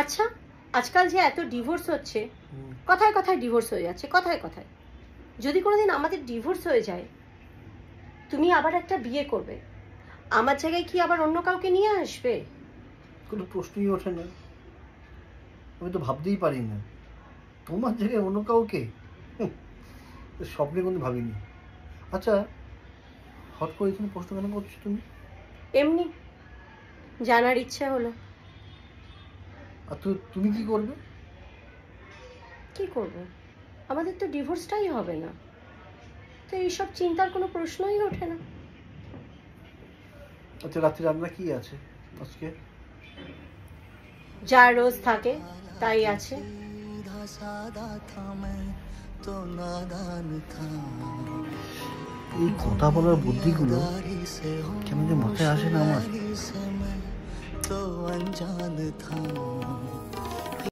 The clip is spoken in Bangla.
আচ্ছা, আজকাল যে এত ডিভোর্স হচ্ছে, কথায় কথায় ডিভোর্স হয়ে যাচ্ছে, কথায় কথায়, যদি কোনোদিন আমাদের ডিভোর্স হয়ে যায়, তুমি আবার একটা বিয়ে করবে, আমার জায়গায় কি আবার অন্য কাউকে নিয়ে আসবে? কোনো প্রশ্নই ওঠে না। আমি তো ভাবতেই পারি না তোমার জায়গায় অন্য কাউকে, স্বপ্নে কোনো ভাবিনি। আচ্ছা, হট করে এখানে প্রশ্ন কেন করছো তুমি? এমনি জানার ইচ্ছা হলো। আর তুমি কি করবে? কি করব? আমাদের তো ডিভোর্সটাই হবে না, তো এইসব চিন্তার কোনো প্রশ্নই ওঠে না। আচ্ছা, রাত্রে রান্না কি আছে আজকে? যা রোজ থাকে তাই আছে। এই কথা বলার বুদ্ধিগুলো কেন যে মাথায় আসে না আমার।